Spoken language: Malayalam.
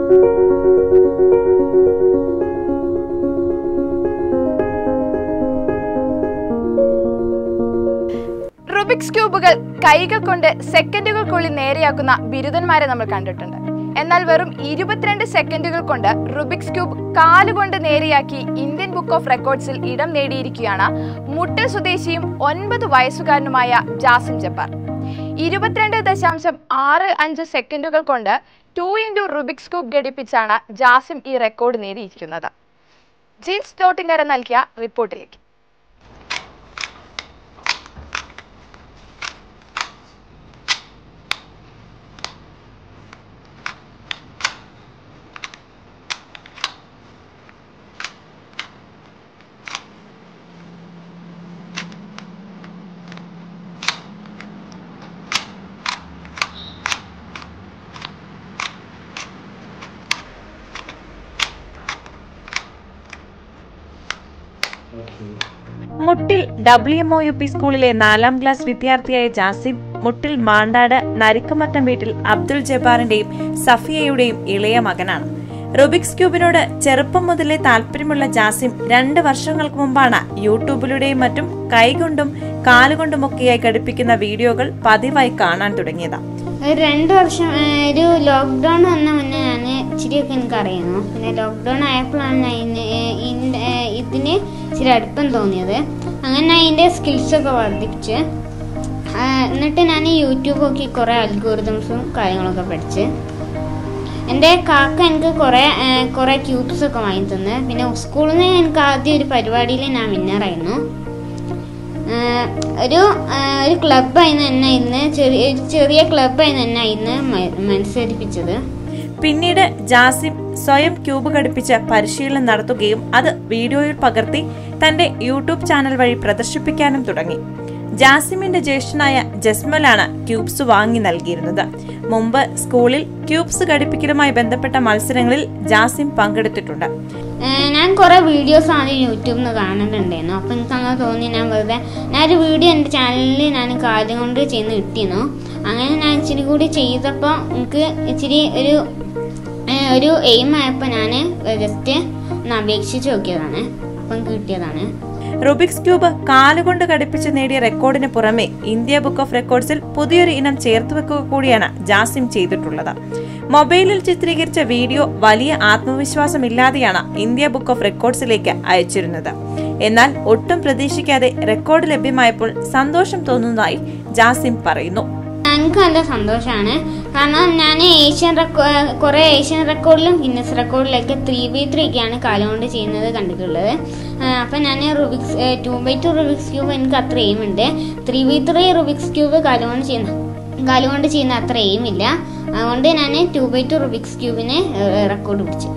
റുബിക്സ് ക്യൂബുകൾ കൈകൾ കൊണ്ട് സെക്കൻഡുകൾക്കുള്ളിൽ നേരെയാക്കുന്ന ബിരുദന്മാരെ നമ്മൾ കണ്ടിട്ടുണ്ട്. എന്നാൽ വെറും 22 സെക്കൻഡുകൾ കൊണ്ട് റുബിക്സ് ക്യൂബ് കാലുകൊണ്ട് നേരെയാക്കി ഇന്ത്യൻ ബുക്ക് ഓഫ് റെക്കോർഡ്സിൽ ഇടം നേടിയിരിക്കുകയാണ് മുട്ടിൽ സ്വദേശിയും 9 വയസ്സുകാരനുമായ ജാസിം ജബ്ബാർ. 22.65 സെക്കൻഡുകൾ കൊണ്ട് 2 റുബിക്സ് ക്യൂബ് ഘടിപ്പിച്ചാണ് ജാസിം ഈ റെക്കോർഡ് നേടിയിരിക്കുന്നത്. ജീൻസ് ഡോട്ടിങ്ങര നൽകിയ റിപ്പോർട്ടിലേക്ക്. മുട്ടിൽ WMOUP സ്കൂളിലെ 4ാം ക്ലാസ് വിദ്യാർത്ഥിയായ ജാസിം മുട്ടിൽ മാണ്ടാട് നരിക്കമറ്റം വീട്ടിൽ അബ്ദുൾ ജബ്ബാറിന്റെയും സഫിയയുടെയും ഇളയ മകനാണ്. റുബിക്സ് ക്യൂബിനോട് ചെറുപ്പം മുതലേ താല്പര്യമുള്ള ജാസിം 2 വർഷങ്ങൾക്ക് മുമ്പാണ് യൂട്യൂബിലൂടെയും മറ്റും കൈകൊണ്ടും കാലുകൊണ്ടുമൊക്കെയായി ഘടിപ്പിക്കുന്ന വീഡിയോകൾ പതിവായി കാണാൻ തുടങ്ങിയത്. 2 വർഷം ഒരു ലോക്ക്ഡൗൺ വന്ന മുന്നേ ഞാൻ ഇച്ചിരിയൊക്കെ എനിക്കറിയുന്നു. പിന്നെ ലോക്ക്ഡൗൺ ആയപ്പോഴാണ് ഇതിന് ഇച്ചിരി അടുപ്പം തോന്നിയത്. അങ്ങനെ അതിൻ്റെ സ്കിൽസൊക്കെ വർദ്ധിപ്പിച്ച് എന്നിട്ട് ഞാൻ യൂട്യൂബ് നോക്കി കുറേ അൽഗോരിതംസും കാര്യങ്ങളൊക്കെ പഠിച്ച് എൻ്റെ കാക്ക എനിക്ക് കുറേ ക്യൂബ്സൊക്കെ വാങ്ങി തന്ന്. പിന്നെ സ്കൂളിൽ നിന്ന് എനിക്ക് ആദ്യം ഒരു പരിപാടിയിൽ ഞാൻ വിന്നറായിരുന്നു. ഒരു ക്ലബ്ബായിരുന്നു എന്നെ ഇന്ന് ചെറിയ ക്ലബ്ബായിരുന്നു എന്നെ ഇന്ന് മത്സരിപ്പിച്ചത്. പിന്നീട് ജാസിം സ്വയം ക്യൂബ് ഘടിപ്പിച്ച് പരിശീലനം നടത്തുകയും അത് വീഡിയോയിൽ പകർത്തി തന്റെ യൂട്യൂബ് ചാനൽ വഴി പ്രദർശിപ്പിക്കാനും തുടങ്ങി. ജാസിമിന്റെ ജ്യേഷ്ഠനായ ജസ്മലാണ് ക്യൂബ്സ് വാങ്ങി നൽകിയിരുന്നത്. മുമ്പ് സ്കൂളിൽ ക്യൂബ്സ് ഘടിപ്പിക്കലുമായി ബന്ധപ്പെട്ട മത്സരങ്ങളിൽ ജാസിം പങ്കെടുത്തിട്ടുണ്ട്. ഞാൻ കുറെ വീഡിയോസ് ആദ്യം യൂട്യൂബിൽ നിന്ന് കാണുന്നുണ്ടായിരുന്നു. അപ്പം എനിക്ക് അങ്ങനെ തോന്നി ഞാനൊരു വീഡിയോ എൻ്റെ ചാനലിൽ ഞാൻ കാര്യം കൊണ്ട് ചെയ്യുന്ന കിട്ടിയിരുന്നു. അങ്ങനെ ഞാൻ ഇച്ചിരി കൂടി ചെയ്തപ്പോൾ എനിക്ക് ഇച്ചിരി ഒരു എയിം ആയപ്പോൾ ഞാൻ ജസ്റ്റ് ഒന്ന് അപേക്ഷിച്ച് നോക്കിയതാണ്. അപ്പം കിട്ടിയതാണ്. റുബിക്സ് ക്യൂബ് കാലുകൊണ്ട് ഘടിപ്പിച്ച് നേടിയ റെക്കോർഡിന് പുറമെ ഇന്ത്യ ബുക്ക് ഓഫ് റെക്കോർഡ്സിൽ പുതിയൊരു ഇനം ചേർത്തുവെക്കുക കൂടിയാണ് ജാസിം ചെയ്തിട്ടുള്ളത്. മൊബൈലിൽ ചിത്രീകരിച്ച വീഡിയോ വലിയ ആത്മവിശ്വാസമില്ലാതെയാണ് ഇന്ത്യ ബുക്ക് ഓഫ് റെക്കോർഡ്സിലേക്ക് അയച്ചിരുന്നത്. എന്നാൽ ഒട്ടും പ്രതീക്ഷിക്കാതെ റെക്കോർഡ് ലഭ്യമായപ്പോൾ സന്തോഷം തോന്നുന്നതായി ജാസിം പറയുന്നു. എനിക്ക് നല്ല സന്തോഷമാണ്. കാരണം ഞാൻ കുറേ ഏഷ്യൻ റെക്കോർഡിലും ഗിന്നസ് റെക്കോർഡിലൊക്കെ 3x3 കാലുകൊണ്ട് ചെയ്യുന്നത് കണ്ടിട്ടുള്ളത്. അപ്പം ഞാൻ 2x2 റുബിക്സ് ക്യൂബ് എനിക്ക് അത്ര എയിമുണ്ട്. 3x3 റുബിക്സ് ക്യൂബ് കാലുകൊണ്ട് ചെയ്യുന്ന അത്ര എയിമില്ല. അതുകൊണ്ട് ഞാൻ 2x2 റുബിക്സ് ക്യൂബിന് റെക്കോർഡ് പിടിച്ചു.